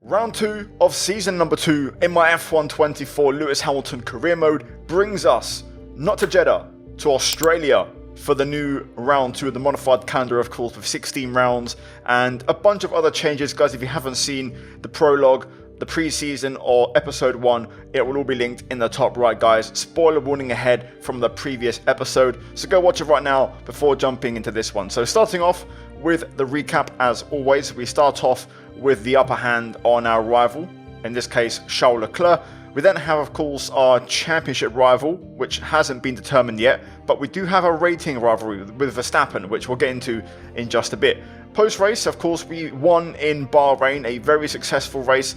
Round 2 of season number 2 in my F124 Lewis Hamilton career mode brings us not to Jeddah, to Australia for the new round 2 of the modified calendar, of course, with 16 rounds and a bunch of other changes. Guys, if you haven't seen the prologue, the pre-season or episode 1, it will all be linked in the top right, guys. Spoiler warning ahead from the previous episode, so go watch it right now before jumping into this one. So starting off with the recap, as always, we start off with the upper hand on our rival, in this case Charles Leclerc. We then have, of course, our championship rival, which hasn't been determined yet, but we do have a rating rivalry with Verstappen, which we'll get into in just a bit. Post-race, of course, we won in Bahrain, a very successful race.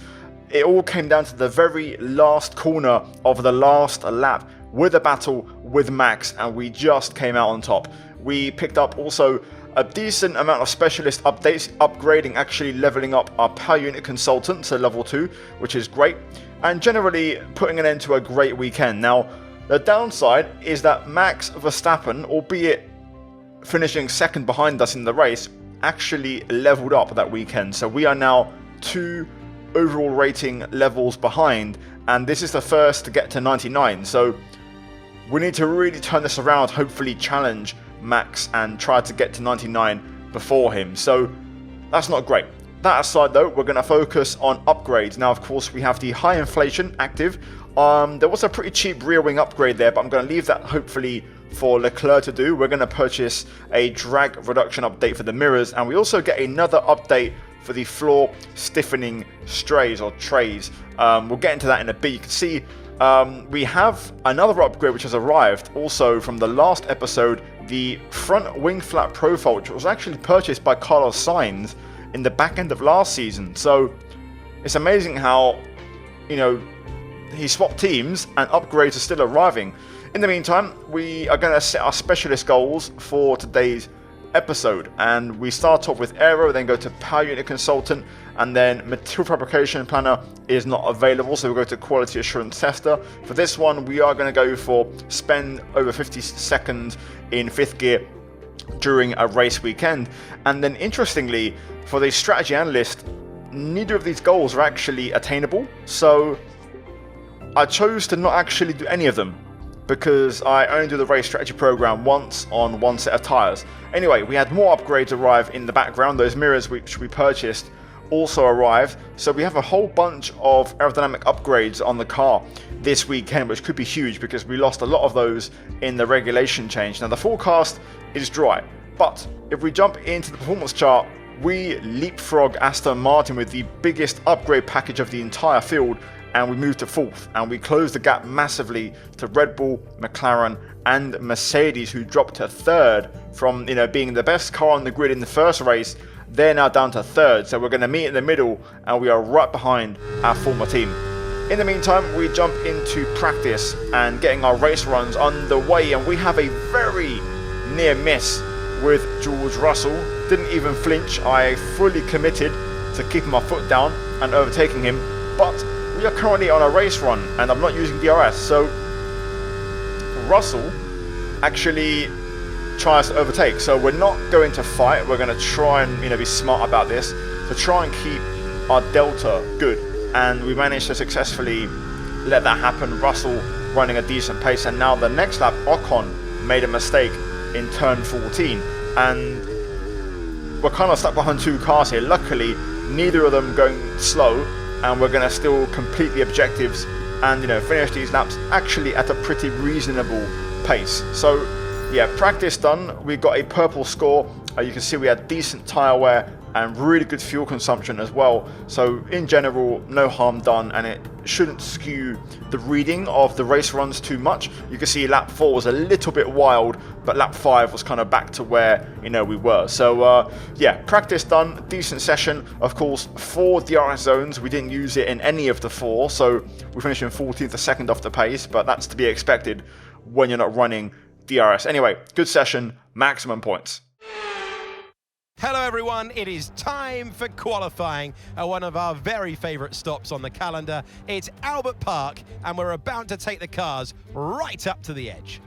It all came down to the very last corner of the last lap with a battle with Max, and we just came out on top. We picked up also a decent amount of specialist updates, upgrading, actually leveling up our power unit consultant to level 2, which is great, and generally putting an end to a great weekend. Now, the downside is that Max Verstappen, albeit finishing second behind us in the race, actually leveled up that weekend. So we are now 2 overall rating levels behind, and this is the first to get to 99. So we need to really turn this around, hopefully challenge Max and try to get to 99 before him. So that's not great. That aside though, we're going to focus on upgrades. Now, of course, we have the high inflation active. There was a pretty cheap rear wing upgrade there, but I'm going to leave that hopefully for Leclerc to do. We're going to purchase a drag reduction update for the mirrors, and we also get another update for the floor stiffening strays or trays. We'll get into that in a bit. You can see we have another upgrade which has arrived also from the last episode, the front wing flap profile, which was actually purchased by Carlos Sainz in the back end of last season. So it's amazing how, you know, he swapped teams and upgrades are still arriving. In the meantime, we are going to set our specialist goals for today's episode, and we start off with aero, then go to power unit consultant, and then material fabrication planner is not available, so we'll go to quality assurance tester. For this one, we are going to go for spend over 50 seconds in 5th gear during a race weekend. And then interestingly, for the strategy analyst, neither of these goals are actually attainable, so I chose to not actually do any of them, because I only do the race strategy program once on one set of tyres. Anyway, we had more upgrades arrive in the background. Those mirrors which we purchased also arrived. So we have a whole bunch of aerodynamic upgrades on the car this weekend, which could be huge because we lost a lot of those in the regulation change. Now, the forecast is dry, but if we jump into the performance chart, we leapfrog Aston Martin with the biggest upgrade package of the entire field, and we moved to 4th, and we closed the gap massively to Red Bull, McLaren and Mercedes, who dropped to 3rd from, you know, being the best car on the grid in the first race. They're now down to 3rd, so we're going to meet in the middle, and we are right behind our former team. In the meantime, we jump into practice and getting our race runs underway, and we have a very near miss with George Russell. Didn't even flinch. I fully committed to keeping my foot down and overtaking him, but we are currently on a race run and I'm not using DRS, so Russell actually tries to overtake. So we're not going to fight, we're going to try and, you know, be smart about this to try and keep our delta good, and we managed to successfully let that happen. Russell running a decent pace, and now the next lap Ocon made a mistake in turn 14 and we're kind of stuck behind 2 cars here. Luckily, neither of them going slow, and we're going to still complete the objectives and, you know, finish these laps actually at a pretty reasonable pace. So yeah, practice done. We got a purple score. You can see we had decent tyre wear and really good fuel consumption as well. So in general, no harm done, and it shouldn't skew the reading of the race runs too much. You can see lap 4 was a little bit wild, but lap 5 was kind of back to where, you know, we were. So yeah, practice done, decent session. Of course, 4 DRS zones, we didn't use it in any of the 4, so we finished in 14th, a second off the pace, but that's to be expected when you're not running DRS. Anyway, good session, maximum points. Hello everyone, it is time for qualifying at one of our very favourite stops on the calendar. It's Albert Park, and we're about to take the cars right up to the edge.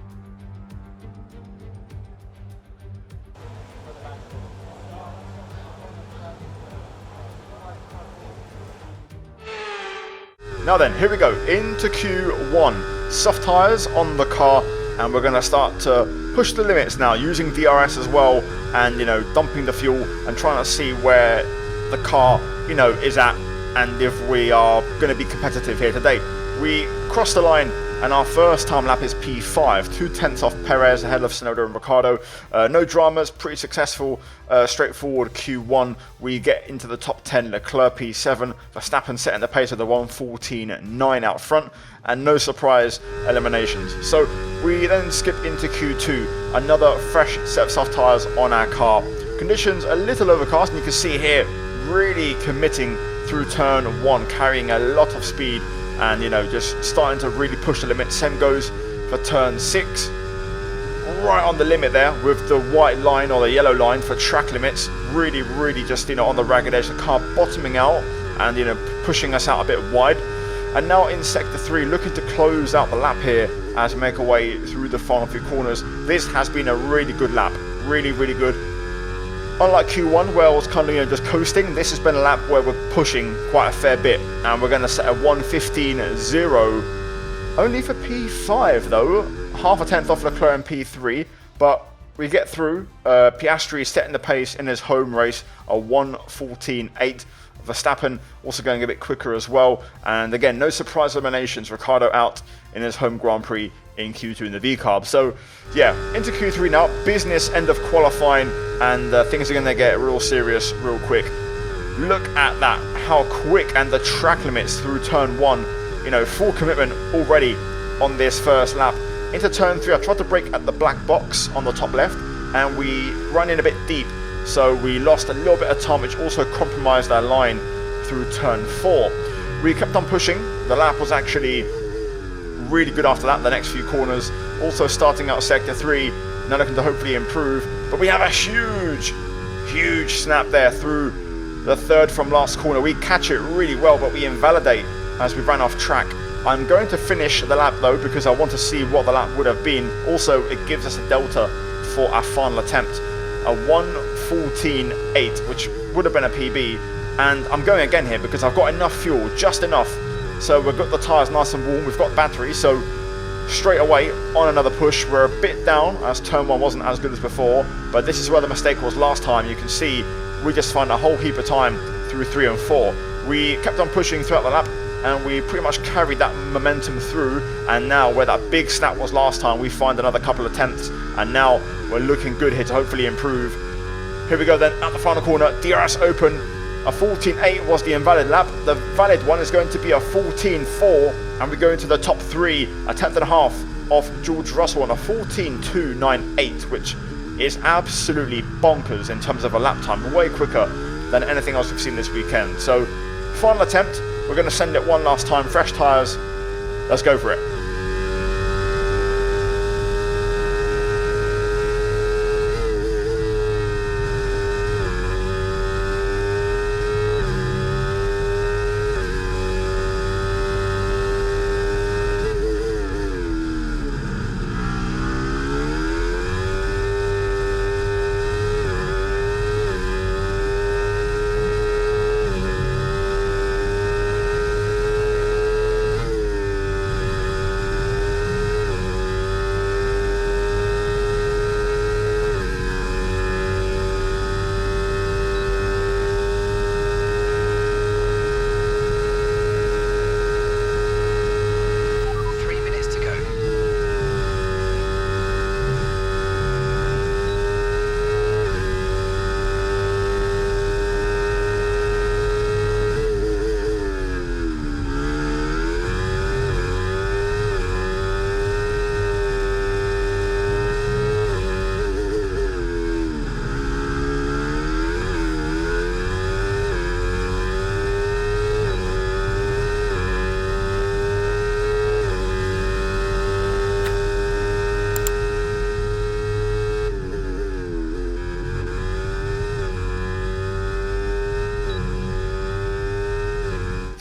Now then, here we go, into Q1. Soft tyres on the car, and we're going to start to push the limits now, using DRS as well, and, you know, dumping the fuel and trying to see where the car, you know, is at, and if we are going to be competitive here today. We crossed the line, and our first time lap is P5, 2/10 off Perez, ahead of Tsunoda and Ricciardo. No dramas, pretty successful, straightforward Q1. We get into the top 10, Leclerc P7, Verstappen setting the pace of the 1:14.9 out front, and no surprise eliminations. So we then skip into Q2, another fresh set of soft tyres on our car. Conditions a little overcast, and you can see here, really committing through turn 1, carrying a lot of speed, and, you know, just starting to really push the limit. Same goes for turn 6, right on the limit there with the white line or the yellow line for track limits. Really just, you know, on the ragged edge, the car bottoming out and, you know, pushing us out a bit wide. And now in sector 3, looking to close out the lap here as we make our way through the final few corners. This has been a really good lap, really good. Unlike Q1, where I was kind of, you know, just coasting, this has been a lap where we're pushing quite a fair bit, and we're going to set a 1:15.0 only for P5 though, half a tenth off Leclerc in P3, but we get through. Piastri setting the pace in his home race, a 1:14.8. Verstappen also going a bit quicker as well, and again, no surprise eliminations. Ricciardo out in his home Grand Prix in Q2 in the V-Carb. So yeah, into Q3 now, business end of qualifying, and things are going to get real serious real quick. Look at that, how quick, and the track limits through turn 1, you know, full commitment already on this first lap. Into turn 3, I tried to brake at the black box on the top left, and we run in a bit deep, so we lost a little bit of time, which also compromised our line through turn 4. We kept on pushing. The lap was actually really good after that, the next few corners. Also starting out sector 3, now looking to hopefully improve, but we have a huge snap there through the third from last corner. We catch it really well, but we invalidate as we ran off track. I'm going to finish the lap though, because I want to see what the lap would have been. Also, it gives us a delta for our final attempt, a 1:14.8, which would have been a PB. And I'm going again here because I've got enough fuel, just enough. So we've got the tyres nice and warm, we've got battery, so straight away on another push. We're a bit down as turn 1 wasn't as good as before, but this is where the mistake was last time. You can see we just found a whole heap of time through 3 and 4. We kept on pushing throughout the lap, and we pretty much carried that momentum through, and now where that big snap was last time, we find another couple of tenths, and now we're looking good here to hopefully improve. Here we go then, at the final corner, DRS open. A 14.8 was the invalid lap. The valid one is going to be a 14.4, and we go into the top 3, a tenth and a half off George Russell on a 14.298, which is absolutely bonkers in terms of a lap time, way quicker than anything else we've seen this weekend. So, final attempt, we're going to send it one last time, fresh tyres, let's go for it.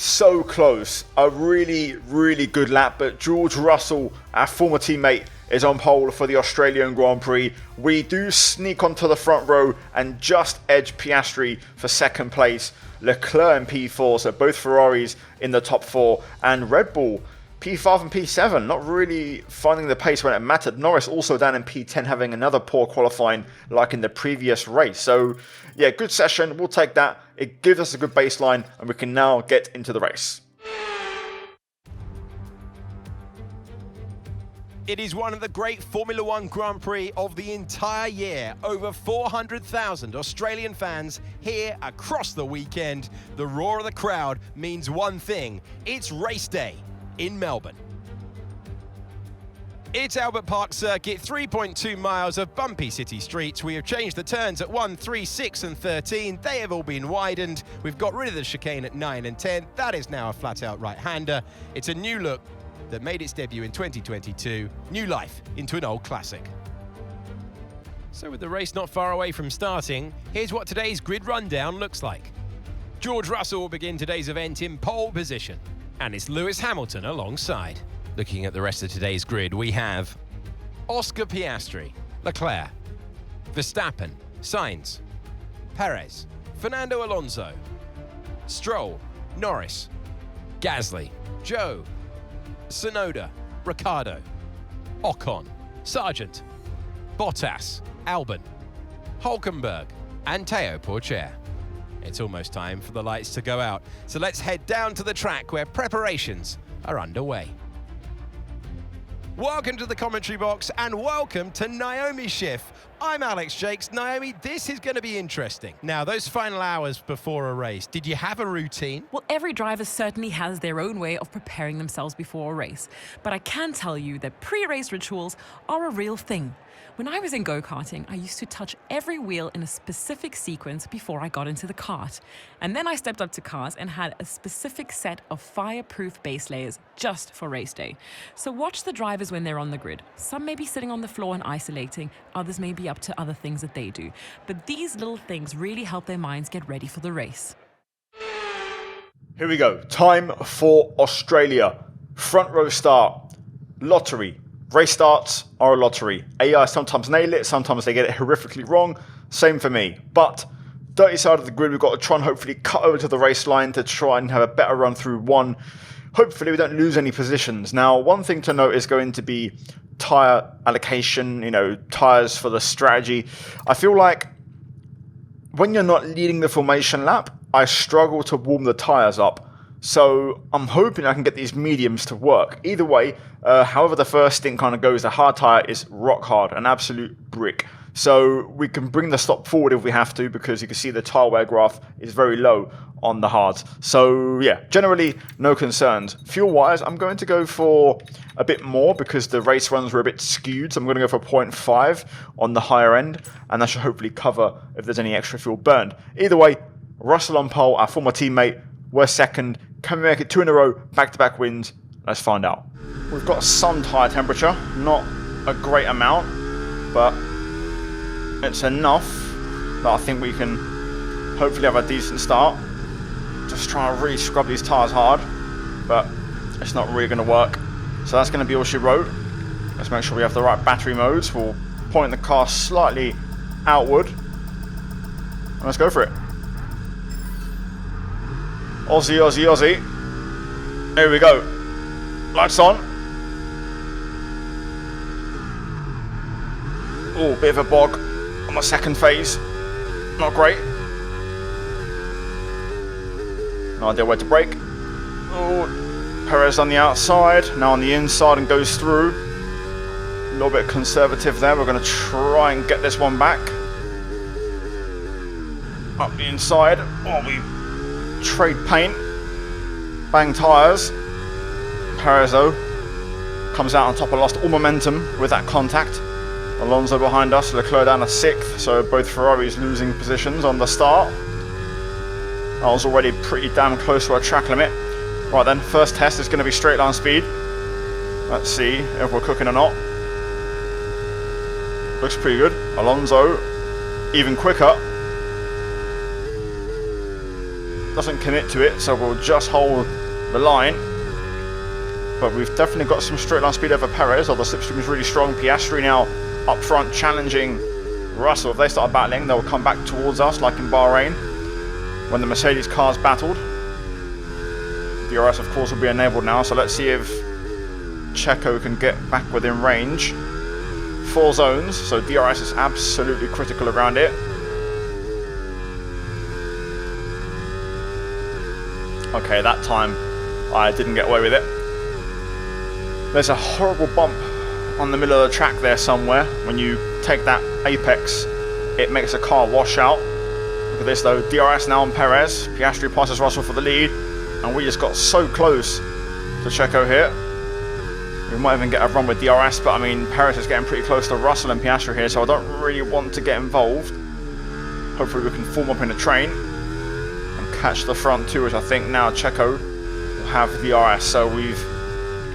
So close, a really good lap, but George Russell, our former teammate, is on pole for the Australian Grand Prix. We do sneak onto the front row and just edge Piastri for second place. Leclerc in P4, so both Ferraris in the top 4, and Red Bull P5 and P7, not really finding the pace when it mattered. Norris also down in P10, having another poor qualifying like in the previous race. So yeah, good session, we'll take that. It gives us a good baseline and we can now get into the race. It is one of the great Formula One Grand Prix of the entire year. Over 400,000 Australian fans here across the weekend. The roar of the crowd means one thing: it's race day in Melbourne. It's Albert Park Circuit, 3.2 miles of bumpy city streets. We have changed the turns at 1, 3, 6 and 13. They have all been widened. We've got rid of the chicane at 9 and 10. That is now a flat-out right-hander. It's a new look that made its debut in 2022. New life into an old classic. So with the race not far away from starting, here's what today's grid rundown looks like. George Russell will begin today's event in pole position, and it's Lewis Hamilton alongside. Looking at the rest of today's grid, we have Oscar Piastri, Leclerc, Verstappen, Sainz, Perez, Fernando Alonso, Stroll, Norris, Gasly, Zhou, Tsunoda, Ricciardo, Ocon, Sargent, Bottas, Albon, Hülkenberg, and Théo Pourchaire. It's almost time for the lights to go out, so let's head down to the track where preparations are underway. Welcome to the commentary box and welcome to Naomi Schiff. I'm Alex Jakes. Naomi, this is going to be interesting. Now, those final hours before a race, did you have a routine? Well, every driver certainly has their own way of preparing themselves before a race. But I can tell you that pre-race rituals are a real thing. When I was in go-karting, I used to touch every wheel in a specific sequence before I got into the kart. And then I stepped up to cars and had a specific set of fireproof base layers just for race day. So watch the drivers when they're on the grid. Some may be sitting on the floor and isolating, others may be up to other things that they do. But these little things really help their minds get ready for the race. Here we go. Time for Australia. Front row start. Lottery. Race starts are a lottery. AI sometimes nail it, sometimes they get it horrifically wrong. Same for me. But dirty side of the grid, we've got to try and hopefully cut over to the race line to try and have a better run through one. Hopefully we don't lose any positions. Now, one thing to note is going to be tyre allocation, tyres for the strategy. I feel like when you're not leading the formation lap, I struggle to warm the tyres up. So I'm hoping I can get these mediums to work. Either way, however the first stint kind of goes, the hard tyre is rock hard, an absolute brick. So we can bring the stop forward if we have to, because you can see the tyre wear graph is very low on the hards. So yeah, generally no concerns. Fuel-wise, I'm going to go for a bit more because the race runs were a bit skewed. So I'm going to go for 0.5 on the higher end, and that should hopefully cover if there's any extra fuel burned. Either way, Russell on pole, our former teammate, we're second. Can we make it 2 in a row, back-to-back wins? Let's find out. We've got some tyre temperature, not a great amount, but it's enough that I think we can hopefully have a decent start. Just trying to really scrub these tyres hard, but it's not really going to work. So that's going to be all she wrote. Let's make sure we have the right battery modes. We'll point the car slightly outward, and let's go for it. Aussie, Aussie, Aussie. Here we go. Lights on. Oh, bit of a bog on my second phase. Not great. No idea where to brake. Oh, Perez on the outside. Now on the inside and goes through. A little bit conservative there. We're going to try and get this one back. Up the inside. Oh, we trade paint, bang tyres. Perez though comes out on top. I lost all momentum with that contact. Alonso behind us, Leclerc down to 6th, so both Ferraris losing positions on the start. I was already pretty damn close to our track limit. Right then, first test is going to be straight line speed. Let's see if we're cooking or not. Looks pretty good. Alonso even quicker. Doesn't commit to it, so we'll just hold the line. But we've definitely got some straight line speed over Perez, although slipstream is really strong. Piastri now up front challenging Russell. If they start battling, they'll come back towards us like in Bahrain. when the Mercedes cars battled. DRS, of course, will be enabled now, so let's see if Checo can get back within range. 4 zones, so DRS is absolutely critical around it. Okay, that time I didn't get away with it. There's a horrible bump on the middle of the track there somewhere. When you take that apex, it makes the car wash out. Look at this though, DRS now on Perez. Piastri passes Russell for the lead, and we just got so close to Checo here. We might even get a run with DRS, but I mean, Perez is getting pretty close to Russell and Piastri here, so I don't really want to get involved. Hopefully we can form up in a train and catch the front two, which I think now Checo will have DRS. So we've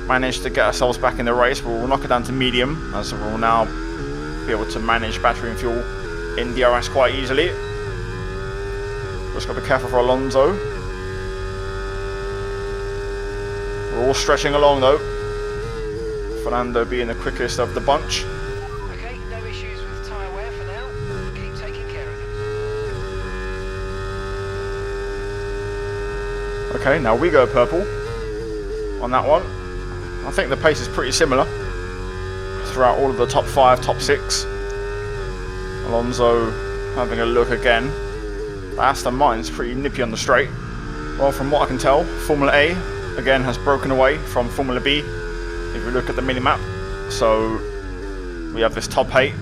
managed to get ourselves back in the race. We'll knock it down to medium, as we'll now be able to manage battery and fuel in DRS quite easily. Just got to be careful for Alonso. We're all stretching along though. Fernando being the quickest of the bunch. Okay, no issues with tyre wear for now. Keep taking care of them. Okay, now we go purple on that one. I think the pace is pretty similar throughout all of the top 5, top 6. Alonso having a look again. Aston Martin's pretty nippy on the straight. Well, from what I can tell, Formula A again has broken away from Formula B. If we look at the mini-map, so we have this top 8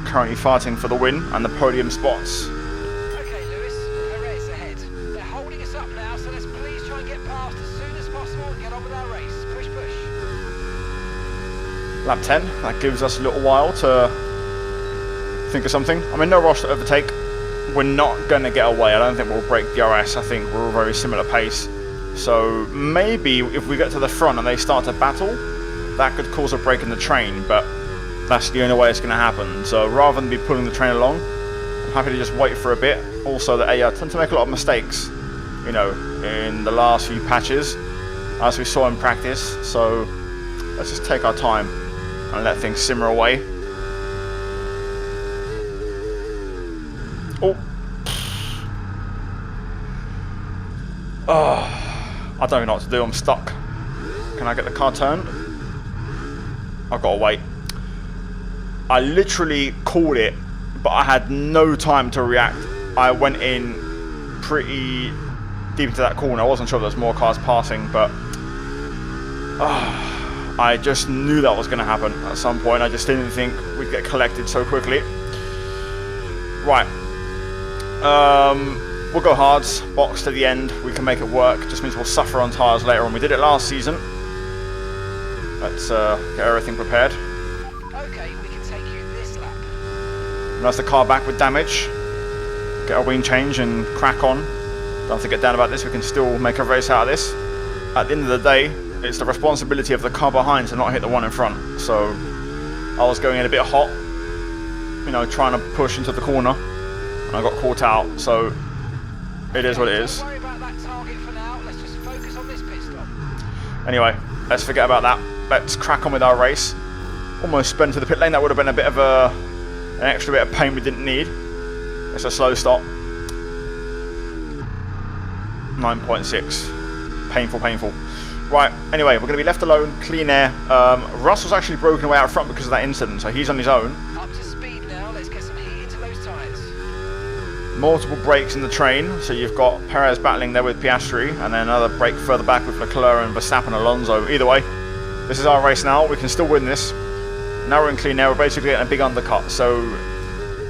currently fighting for the win and the podium spots. Okay, Lewis, Perez ahead. They're holding us up now, so let's please try and get past as soon as possible and get on with our race. Push, push. Lap 10, that gives us a little while to think of something. I mean, no rush to overtake. We're not going to get away. I don't think we'll break DRS. I think we're a very similar pace. So maybe if we get to the front and they start to battle, that could cause a break in the train, but that's the only way it's going to happen. So rather than be pulling the train along, I'm happy to just wait for a bit. Also, that I tend to make a lot of mistakes, you know, in the last few patches, as we saw in practice. So let's just take our time and let things simmer away. Oh. I don't even know what to do, I'm stuck. Can I get the car turned? I've got to wait. I literally called it, but I had no time to react. I went in pretty deep into that corner. I wasn't sure if there was more cars passing, but I just knew that was going to happen at some point. I just didn't think we'd get collected so quickly. Right. We'll go hards, box to the end, we can make it work. Just means we'll suffer on tyres later on. We did it last season. Let's get everything prepared. Okay, we can take you this lap. And that's the car back with damage. Get a wing change and crack on. Don't have to get down about this, we can still make a race out of this. At the end of the day, it's the responsibility of the car behind to not hit the one in front. So I was going in a bit hot, you know, trying to push into the corner, and I got caught out. So it is what it is. Don't worry about that target for now. Let's just focus on this pit stop. Anyway, let's forget about that. Let's crack on with our race. Almost spun to the pit lane. That would have been a bit of an extra bit of pain we didn't need. It's a slow stop. 9.6. Painful, painful. Right, anyway, we're going to be left alone, clean air. Russell's actually broken away out front because of that incident, so he's on his own. Up to speed now. Let's get some heat into those tyres. Multiple breaks in the train, so you've got Perez battling there with Piastri, and then another break further back with Leclerc and Verstappen Alonso. Either way, this is our race now. We can still win this. Now we're in clean air. We're basically getting a big undercut. So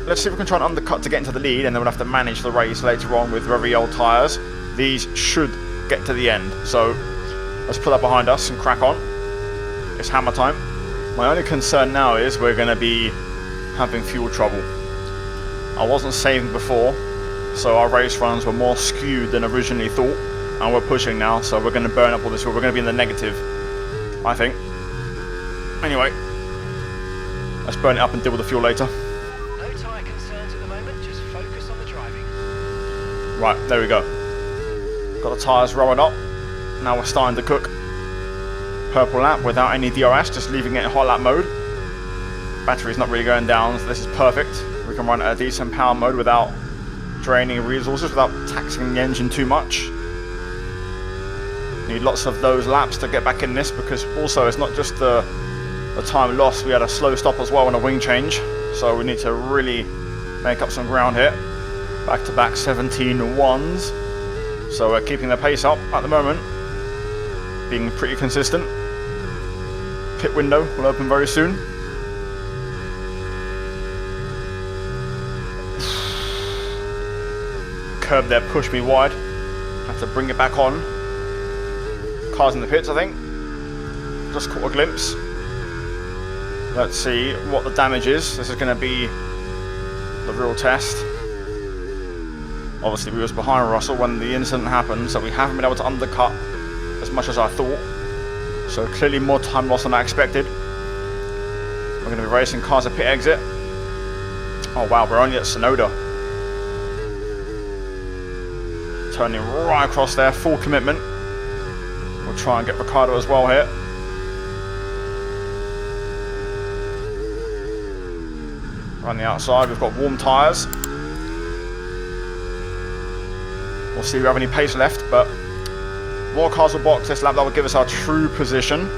let's see if we can try and undercut to get into the lead, and then we'll have to manage the race later on with very old tyres. These should get to the end. So let's put that behind us and crack on. It's hammer time. My only concern now is we're going to be having fuel trouble. I wasn't saving before, so our race runs were more skewed than originally thought, and we're pushing now, so we're going to burn up all this fuel. We're going to be in the negative, I think. Anyway, let's burn it up and deal with the fuel later. No tyre concerns at the moment. Just focus on the driving. Right, there we go. Got the tyres rolling up. Now we're starting to cook. Purple lap without any DRS, just leaving it in hot lap mode. Battery's not really going down, so this is perfect. We can run at a decent power mode without draining resources without taxing the engine too much. Need lots of those laps to get back in this, because also it's not just the time lost. We had a slow stop as well on a wing change, so we need to really make up some ground here. Back to back 17 ones, so we're keeping the pace up at the moment, being pretty consistent. Pit window will open very soon. Curb there pushed me wide. Have to bring it back on. Cars in the pits, I think. Just caught a glimpse. Let's see what the damage is. This is going to be the real test. Obviously, we was behind Russell when the incident happened, so we haven't been able to undercut as much as I thought. So clearly more time lost than I expected. We're going to be racing cars at pit exit. Oh wow, we're only at Sonoda. Turning right across there, full commitment. We'll try and get Ricciardo as well here. Around the outside, we've got warm tyres. We'll see if we have any pace left, but more cars will box this lap. That will give us our true position.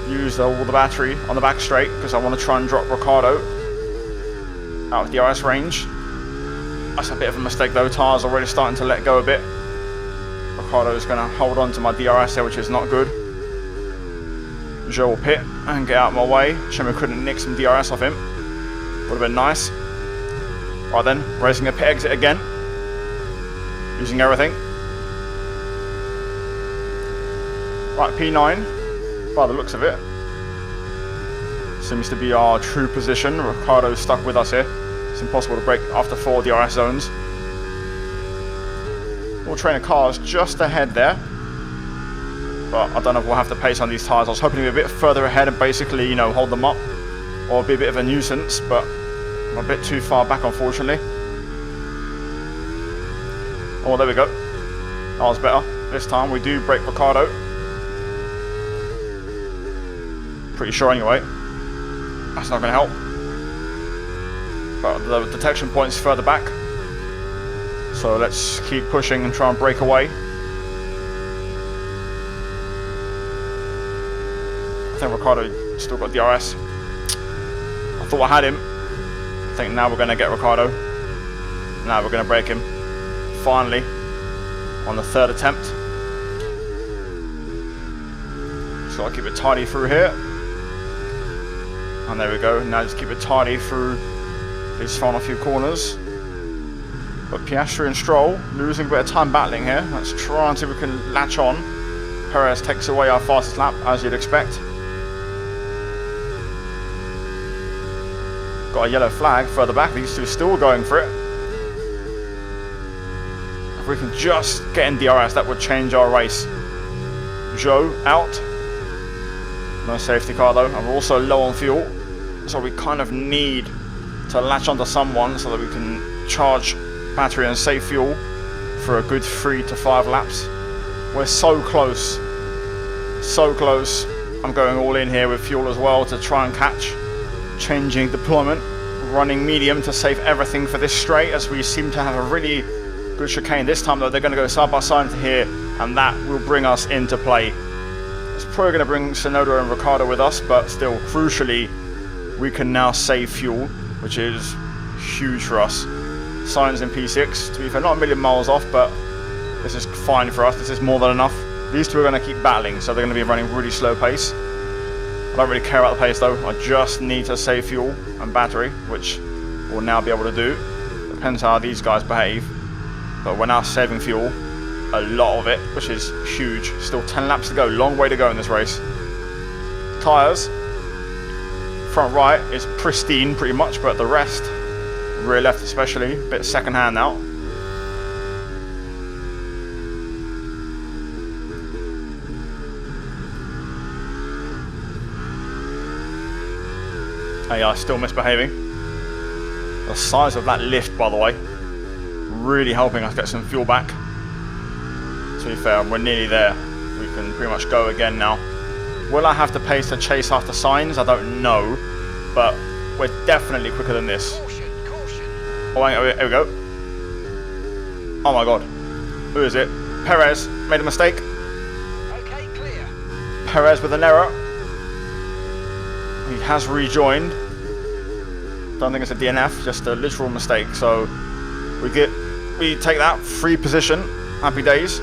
Use all the battery on the back straight, because I want to try and drop Ricciardo out of DRS range. That's a bit of a mistake though. Tyres already starting to let go a bit. Ricciardo is going to hold on to my DRS here, which is not good. Joe will pit and get out of my way. Shame we couldn't nick some DRS off him. Would have been nice. Right then, racing a pit exit again. Using everything. Right, P9, by the looks of it. Seems to be our true position. Ricciardo's stuck with us here. It's impossible to break after 4 DRS zones. All train of cars just ahead there. But I don't know if we'll have the pace on these tyres. I was hoping to be a bit further ahead and basically, you know, hold them up. Or be a bit of a nuisance, but I'm a bit too far back, unfortunately. Oh, there we go. That was better. This time we do break Ricciardo. Pretty sure anyway. That's not going to help. But the detection point's further back. So let's keep pushing and try and break away. I think Ricciardo still got DRS. I thought I had him. I think now we're going to get Ricciardo. Now we're going to break him. Finally. On the 3rd attempt. Just got to keep it tidy through here. And there we go. Now just keep it tidy through these final few corners. But Piastri and Stroll losing a bit of time battling here. Let's try and see if we can latch on. Perez takes away our fastest lap, as you'd expect. Got a yellow flag further back. These two still going for it. If we can just get in DRS, that would change our race. Joe out. No safety car though, and we're also low on fuel. So we kind of need to latch onto someone so that we can charge battery and save fuel for a good 3 to 5 laps. We're so close. So close. I'm going all in here with fuel as well to try and catch. Changing deployment. Running medium to save everything for this straight, as we seem to have a really good chicane. This time though, they're going to go side by side into here, and that will bring us into play. It's probably going to bring Sonoda and Ricciardo with us, but still, crucially, we can now save fuel, which is huge for us. Sainz in P6, to be fair, not a million miles off, but this is fine for us. This is more than enough. These two are going to keep battling, so they're going to be running really slow pace. I don't really care about the pace though. I just need to save fuel and battery, which we'll now be able to do. Depends how these guys behave, but we're now saving fuel, a lot of it, which is huge. Still 10 laps to go, long way to go in this race. Tyres, front right is pristine pretty much, but the rest, rear left especially, a bit second hand now. They are still misbehaving. The size of that lift, by the way, really helping us get some fuel back. To be fair, we're nearly there. We can pretty much go again now. Will I have the pace to chase after Sainz? I don't know, but we're definitely quicker than this. Caution, caution. Oh, here we go. Oh my god. Who is it? Perez made a mistake. Okay, clear. Perez with an error. He has rejoined. Don't think it's a DNF, just a literal mistake. So we take that, free position, happy days.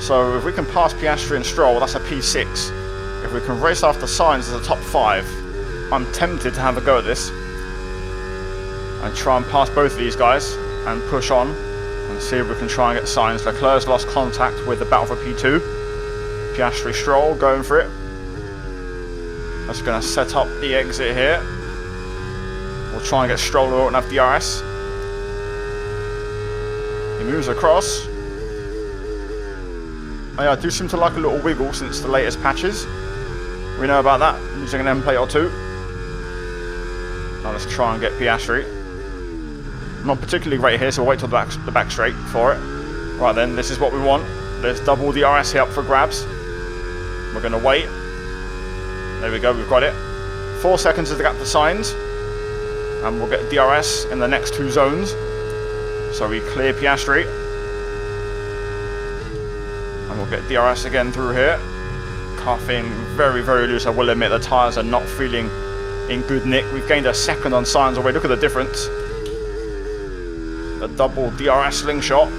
So if we can pass Piastri and Stroll, that's a P6. If we can race after Sainz as a top 5, I'm tempted to have a go at this and try and pass both of these guys and push on and see if we can try and get Sainz. Leclerc's lost contact with the battle for P2. Piastri, Stroll going for it. That's going to set up the exit here. We'll try and get Stroll who won't have DRS. He moves across. Oh yeah, I do seem to like a little wiggle since the latest patches. We know about that, using an M plate or two. Now let's try and get Piastri. Not particularly great here, so we'll wait till the back straight for it. Right then, this is what we want. There's double DRS here up for grabs. We're going to wait. There we go, we've got it. 4 seconds is the gap to Sainz. And we'll get DRS in the next 2 zones. So we clear Piastri. And we'll get DRS again through here. Car feeling very, very loose. I will admit the tyres are not feeling in good nick. We've gained a second on Sainz already. Look at the difference. A double DRS slingshot.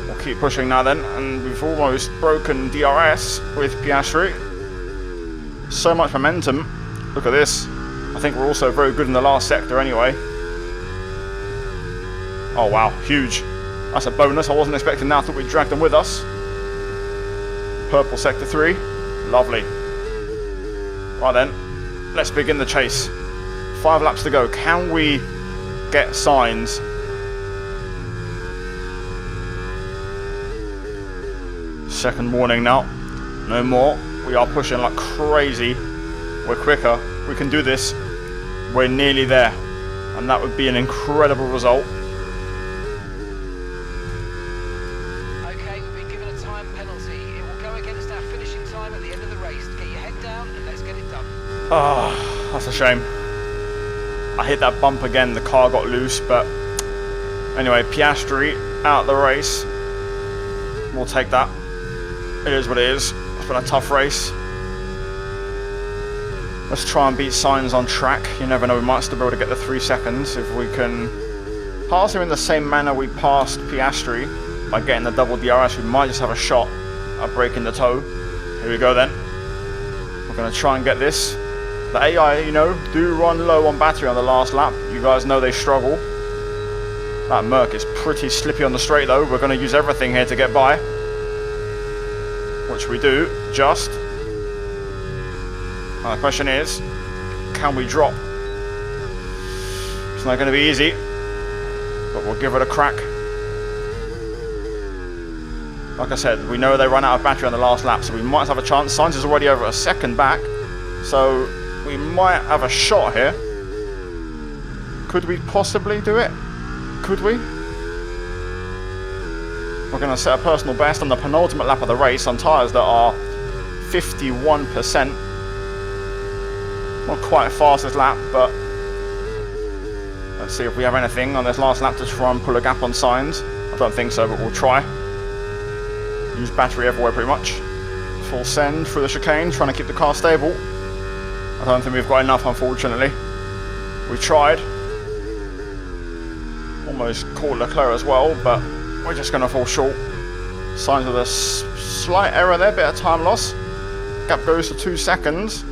We'll keep pushing now then. And we've almost broken DRS with Piastri. So much momentum. Look at this. I think we're also very good in the last sector anyway. Oh wow, huge. That's a bonus. I wasn't expecting that. I thought we'd drag them with us. Purple sector 3. Lovely. Right then, let's begin the chase. 5 laps to go. Can we get Sainz? Second warning now. No more. We are pushing like crazy. We're quicker. We can do this. We're nearly there. And that would be an incredible result. Okay, we've been given a time penalty. It will go against our finishing time at the end of the race. Get your head down and let's get it done. Oh, that's a shame. I hit that bump again. The car got loose. But anyway, Piastri out of the race. We'll take that. It is what it is. It's been a tough race. Let's try and beat Sainz on track. You never know, we might still be able to get the 3 seconds if we can pass him in the same manner we passed Piastri by getting the double DRS. We might just have a shot at breaking the toe. Here we go then. We're going to try and get this. The AI, you know, do run low on battery on the last lap. You guys know they struggle. That Merc is pretty slippy on the straight though. We're going to use everything here to get by. Which we do, just. Now the question is, can we drop? It's not going to be easy, but we'll give it a crack. Like I said, we know they run out of battery on the last lap, so we might have a chance. Sainz is already over a second back, so we might have a shot here. Could we possibly do it? Could we? We're going to set a personal best on the penultimate lap of the race on tyres that are 51%. Not quite fastest lap, but let's see if we have anything on this last lap to try and pull a gap on Sainz. I don't think so, but we'll try. Use battery everywhere pretty much. Full send through the chicane, trying to keep the car stable. I don't think we've got enough, unfortunately. We tried. Almost caught Leclerc as well, but we're just going to fall short. Sainz with a slight error there, bit of time loss. Gap goes to 2 seconds.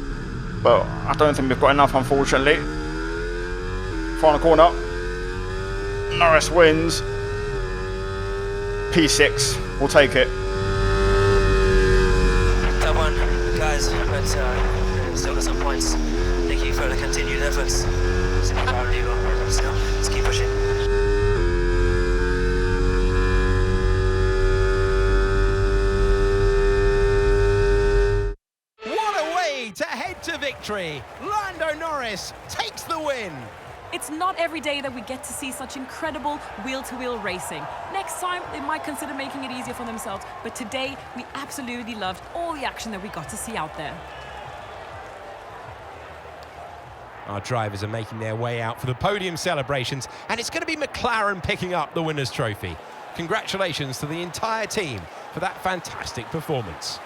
But I don't think we've got enough, unfortunately. Final corner. Norris wins. P6. We'll take it. That one, guys, but still got some points. Thank you for the continued efforts. Super proud of you. Let's keep pushing. To head to victory, Lando Norris takes the win. It's not every day that we get to see such incredible wheel-to-wheel racing. Next time, they might consider making it easier for themselves, but today, we absolutely loved all the action that we got to see out there. Our drivers are making their way out for the podium celebrations, and it's going to be McLaren picking up the winner's trophy. Congratulations to the entire team for that fantastic performance.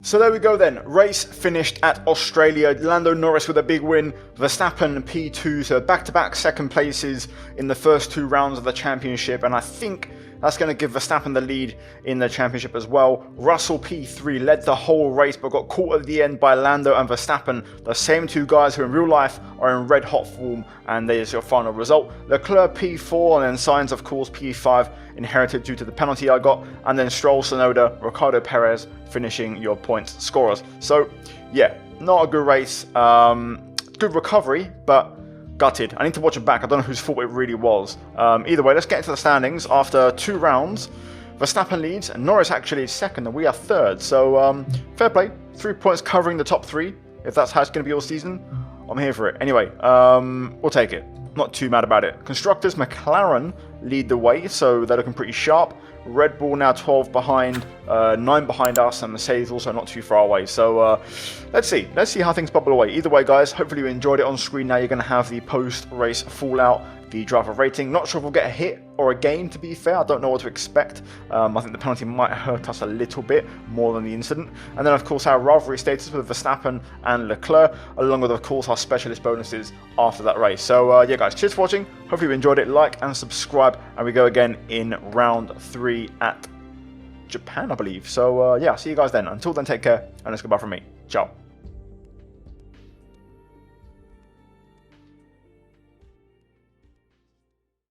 So there we go then, race finished at Australia. Lando Norris with a big win, Verstappen P2, so back-to-back second places in the first 2 rounds of the championship, and I think that's going to give Verstappen the lead in the championship as well. Russell P3 led the whole race but got caught at the end by Lando and Verstappen, the same 2 guys who in real life are in red hot form, and there's your final result. Leclerc P4 and then Sainz of course P5, inherited due to the penalty I got, and then Stroll, Tsunoda, Ricardo Perez finishing your points scorers. So yeah, not a good race, good recovery, but gutted. I need to watch it back. I don't know whose fault it really was. Either way, let's get into the standings. After 2 rounds, Verstappen leads, and Norris actually is second, and we are third. So fair play. 3 points covering the top 3. If that's how it's going to be all season, I'm here for it. Anyway, we'll take it. Not too mad about it. Constructors, McLaren lead the way, so they're looking pretty sharp. Red Bull now 12 behind, 9 behind us, and Mercedes also not too far away. So let's see how things bubble away. Either way, guys, hopefully you enjoyed it. On screen now you're going to have the post-race fallout, the driver rating. Not sure if we'll get a hit or a game, to be fair. I don't know what to expect. I think the penalty might hurt us a little bit more than the incident. And then, of course, our rivalry status with Verstappen and Leclerc, along with, of course, our specialist bonuses after that race. So, yeah, guys, cheers for watching. Hopefully you enjoyed it. Like and subscribe, and we go again in round 3 at Japan, I believe. So, yeah, see you guys then. Until then, take care, and it's goodbye from me. Ciao.